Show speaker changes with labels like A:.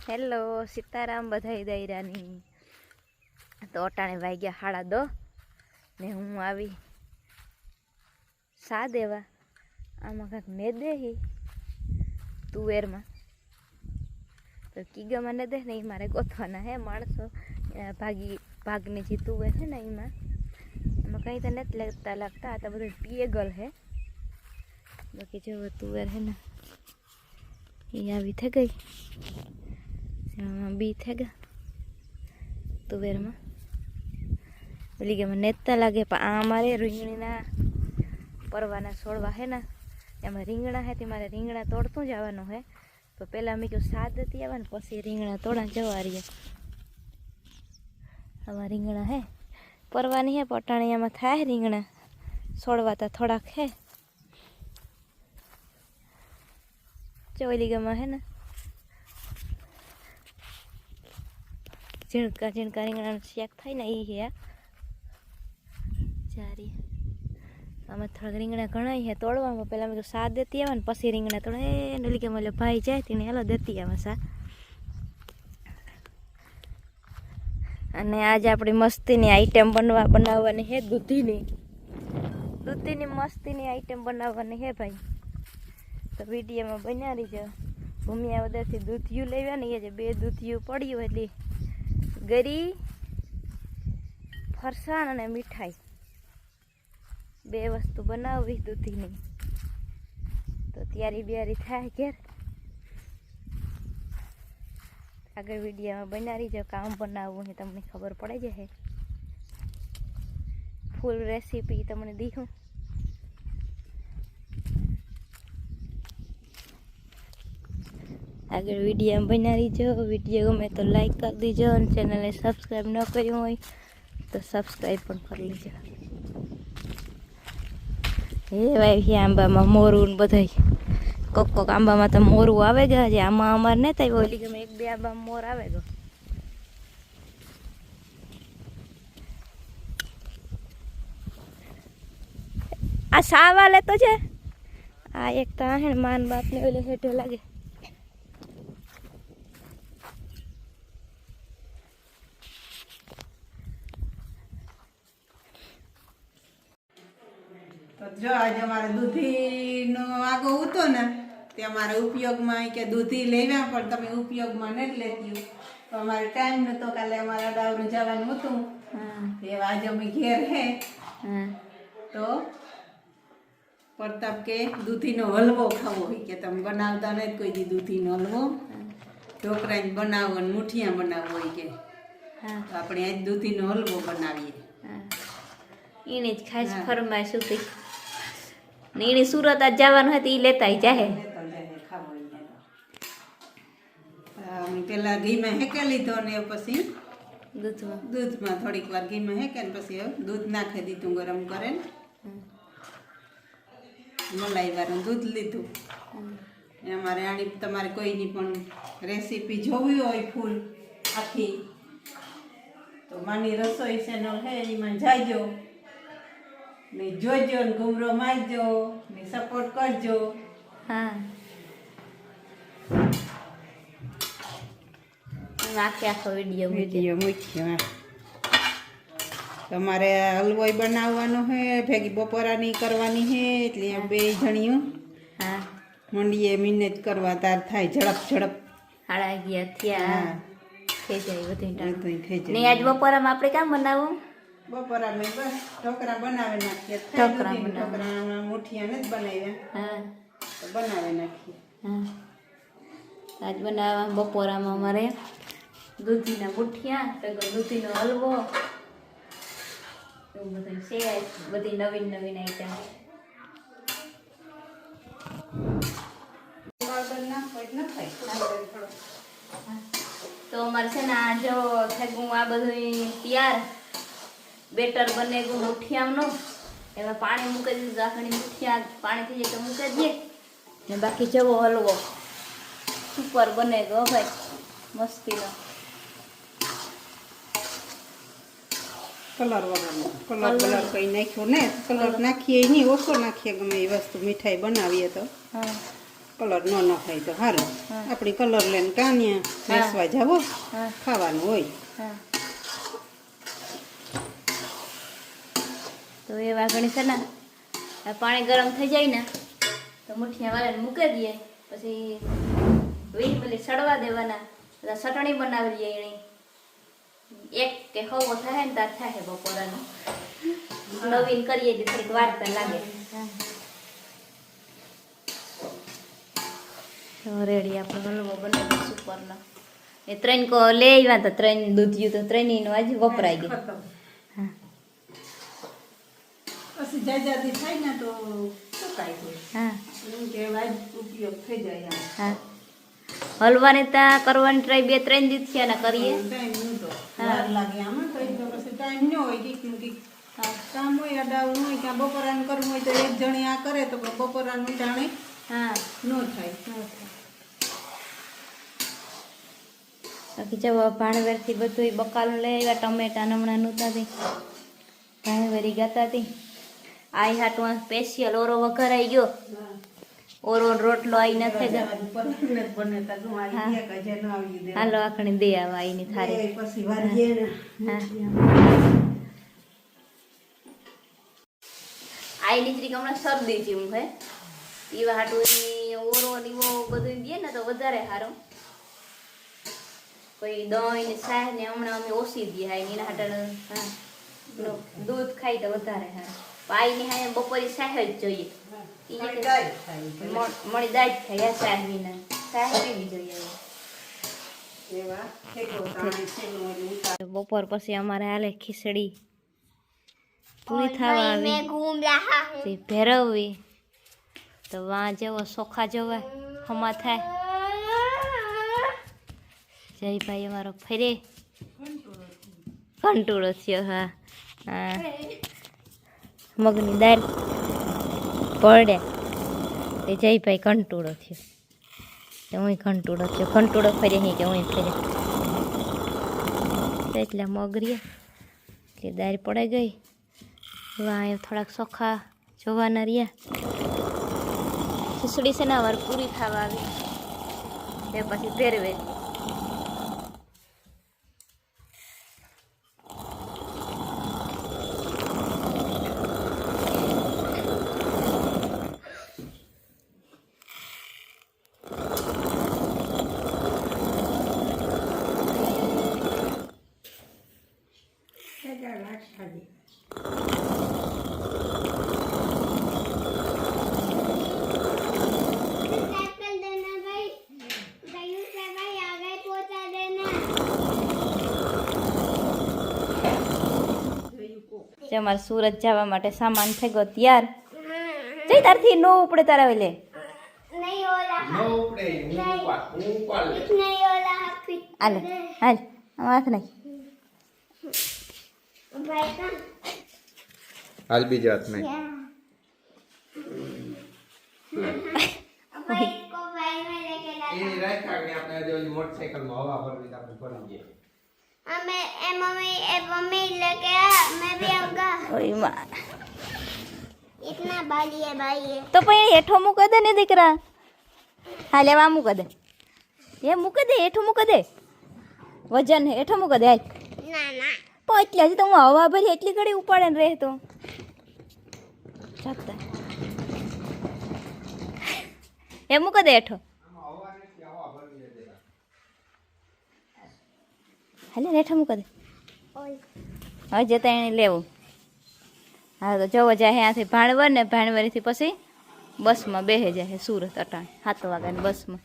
A: Hello Sitaram બધાઈ દાયરાની તો અટાણે વાગ્યા 10:30 ને હું આવી સા દેવા આમાં કાંઈક ને દેહી તુવેરમાં તો કીગામાં ને દે ને એ મારે ગોથવાના હે માણસો ભાગની જે તુવેર છે ને એમાં કંઈ તો નથી લાગતા આ તો બધું પીએગલ હે બાકી જો તુવેર હે ને એ આવી થઈ ગઈ બી થઈ ગયા તુવેરમાં પેલી કે મને નેતા લાગે પણ આ અમારે રીંગણીના પરવાના છોડવા હે ને એમાં રીંગણા હે તે મારે રીંગણા તોડતું જવાનું હે તો પહેલાં મેં કહ્યું સાદ હતી આવે ને પછી રીંગણા તોડા જવા રહીએ આમાં રીંગણા હે પરવાની હે પટાણીયામાં થાય રીંગણા છોડવા તો થોડાક હે ચોલી ગમાં હે ને ઝીણકા રીંગણાનું શાક થાય ને એ હે ચારી આમાં થોડાક રીંગણા ઘણા હે તોડવામાં પહેલાં મેં સા દેતી આવે ને પછી રીંગણા તોડે એ નલી કે મને ભાઈ જાય તેને હેલો દેતી આવે સા અને આજે આપણી મસ્તીની આઈટમ બનાવવાની હે દૂધીની મસ્તીની આઈટમ બનાવવાની હે ભાઈ તો વિડીયોમાં બન્યા રહીજો ભૂમિયા વદરથી દૂધિયું લેવા ને એ જે 2 દૂધિયું પડ્યું એટલે ગરી ફરસાણ અને મીઠાઈ 2 વસ્તુ બનાવવી દૂધીની તો તૈયારી થાય ઘેર આગળ વિડીયોમાં બનાવી જો કામ બનાવવું એ તમને ખબર પડે જશે ફૂલ રેસીપી તમને દીધું આગળ વિડીયોમાં બનાવી જો વિડીયો ગમે તો લાઈક કરી દીજો અને ચેનલને સબસ્ક્રાઈબ ન કર્યું હોય તો સબસ્ક્રાઈબ પણ કરી લેજો એ ભાઈ આંબામાં મોરું ને બધા કોક આંબામાં તો મોરું આવે ગયા છે આમાં અમારે નહીં થાય ઓલી ગમે 1-2 આંબામાં મોર આવે ગયો આ સાવા લેતો છે આ એક તો હે ને માન બાપ ને ઓલે હેઠે લાગે
B: જો આજે અમારે દૂધીનો આગો હતો ને તે અમારે ઉપયોગમાં કે દૂધી લેવા પણ તમે ઉપયોગમાં નથી લેતી તો અમારે ટાઈમ નતો કાલે અમારે અડાવરું જવાનું હતું એ આજે અમે ઘેર હે તો પ્રતાપ કે દૂધીનો હલવો ખાવો હોય કે તમે બનાવતા નથી કોઈ દી દૂધીનો હલવો ઢોકળાને બનાવો ને મુઠિયા બનાવવો હોય કે તો આપણે આજ દૂધીનો હલવો બનાવીએ
A: એને જ ખાસ ફરમાઈશ હતી ને એને સુરત આજ જવાનું હતું એ લેતા જાહે
B: પેલા ઘીમાં હેકે લીધો ને પછી
A: દૂધમાં
B: થોડીક વાર ઘીમાં હેકે ને પછી દૂધ નાખી દીધું ગરમ કરે ને મલાઈ વાળું દૂધ લીધું અમારે આની તમારે કોઈની પણ રેસીપી જોવી હોય ફૂલ આખી તો માની રસોઈ ચેનલ હે એમાં જાયજો ને જોજો ને ઘૂમરો મારજો ને સપોર્ટ કરજો
A: હા આખો વિડીયો
B: મૂક્યો તમારે હલવાઈ બનાવવાનો હે ભેગી બપોરાની કરવાની હે એટલે 2 જણીઓ
A: હા
B: મંડીએ મહેનત કરવા તાર થાય ઝડપ
A: 11:30 થયા થઈ જાય
B: બધું થઈ જાય
A: ને આજ બપોરામાં આપણે કામ બનાવવું
B: બપોરામાં બસ ઢોકળા બનાવી નાખીએ ઢોકળા મુઠિયા નથી બનાવ્યા
A: હા
B: તો બનાવી નાખીએ
A: હા આજ બનાવવા બપોરામાં અમારે દૂધીના મુઠિયા દૂધીનો હલવો એવું બધું છે બધી નવીન આઈટમ તો અમારે છે ને આ જો થેગું આ બધું તૈયાર બેટર બને ગયું મુઠિયાનું એમાં પાણી મૂકી દીધું આખણી મુઠિયા પાણી થઈ જાય તો મૂકી દઈએ ને બાકી જવો હલવો સુપર બને ગયો ભાઈ મસ્તીનો
B: કલર વગરનો કલર કઈ નાખ્યો ને કલર નાખીએ નહીં ઓછો નાખીએ ગમે એ વસ્તુ મીઠાઈ બનાવીએ તો
A: હા
B: કલર ન નખાય તો હાલો
A: હા.
B: આપણી કલર લઈને કાન્યા
A: હા.
B: બેસવા જાવો
A: હા
B: ખાવાનું હોય
A: હા તો એ વાઘણી છે ને આ પાણી ગરમ થઈ જાય ને તો મુઠિયા વાળાને મૂકી દઈએ પછી 20 મિનિટ સડવા દેવાના એટલે ચટણી બનાવી લઈએ એની એક કે હવો થાય ને તાર થાય બપોરાનું નવીન કરીએ એટલે થોડીક વાર તો લાગે તો રેડી આપણો હલવો બનાવી સુપરનો એ 3 કો લઈ આવ્યા તો 3 દૂધિયું તો 3 નું આજે વપરાઈ ગયું
B: ખતમ
A: હા
B: પછી જાજાથી થાય ને તો સુકાય જાય
A: હા
B: એમ કે વાજ ઉપયોગ થઈ જાય આમ.
A: હા હલવાની ત્યાં કરવાની ટ્રાય 2-3 દિવસ થયા ને કરીએ
B: ટાઈમ નહોતો
A: હા.
B: વાર લાગે આમાં તો પછી ટાઈમ ન હોય કીકનું કીક
A: હા
B: કામ હોય અડાવનું હોય ક્યાં બપોરાનું કરવું હોય તો એક જણી આ કરે તો બપોરાનું જાણે
A: હા
B: ન થાય
A: બાકી જો ભાણવેરથી બધું બકાલું લઈ આવ્યા ટમેટા હમણાં નહોતાથી ભાણવેરી ગાતા હતી આઈ હાટમાં સ્પેશિયલ ઓરો વઘારાઈ ગયો ઓરો રોટલો આઈ નથી ગયો હા. હાલો આખણી દે આવા આઈની થારી
B: પછી વારીએ ને
A: હા આઈ નીચરી હમણાં શરદી જેવું હે પીવા હાટું ઓરો દીવો બધું દે ને તો વધારે સારું કોઈ દહીં ને શાહ ને હમણાં અમે ઓછી દઈએ હાઈ એના હાટે હા દૂધ ખાઈ તો વધારે સારું પાઈ ની હાઈ બપોરે શાહ જ જોઈએ મળી દાય થાય શાહ વિના શાહ પીવી જોઈએ બપોર પછી અમારે હાલે ખીચડી પૂરી થવા આવી ભેરવવી તો વાં જેવો સોખા જવા હમા થાય જયભાઈ અમારો ફરે કંટોળો થયો હા હા મગની દાળ પડે તે જયભાઈ કંટોળો થયો કે હું કંટોળો થયો કંટોળો ફરે નહીં કે હું ફરે એટલે મગરીએ એટલે દાળ પડાઈ ગઈ વાં થોડાક સોખા જોવાના રહ્યા ખીચડી છે ને વાર પૂરી થવા આવી એ પછી ફેરવે જે અમારે સુરત જવા માટે સામાન થઈ ગયો તૈયાર જઈ તારથી નો ઉપડે તારા વેલે હાલે હાલ હાથ નાખ
C: હાલ બીજી વાત નહીં એ રાખ્યા કે આપણે જો મોટરસાઇકલમાં હવા ભરવી તો આપણે ભરી દઈએ
D: मम्मी लेके आ मैं भी आऊंगा
A: ઓય માં
D: इतना बाली है भाई ये
A: તો પછી હેઠો મૂકી દે ને દીકરા હા લેવા મૂકી દે એ મૂકી દે હેઠો મૂકી દે વજન હેઠો મૂકી દે હાલ
D: ना ना
A: પણ એટલે હજી તો હું હવા ભરી એટલી ઘડી ઉપાડે ને રહેતો જતા એ મૂકી દે હેઠો હાલે હેઠો મૂકી દે હવે જતા એને લેવું હા તો જવો જાય ત્યાંથી ભાણવર ને ભાણવરીથી પછી બસમાં બેસી જાય સુરત અટાણે 7 વાગ્યાની બસમાં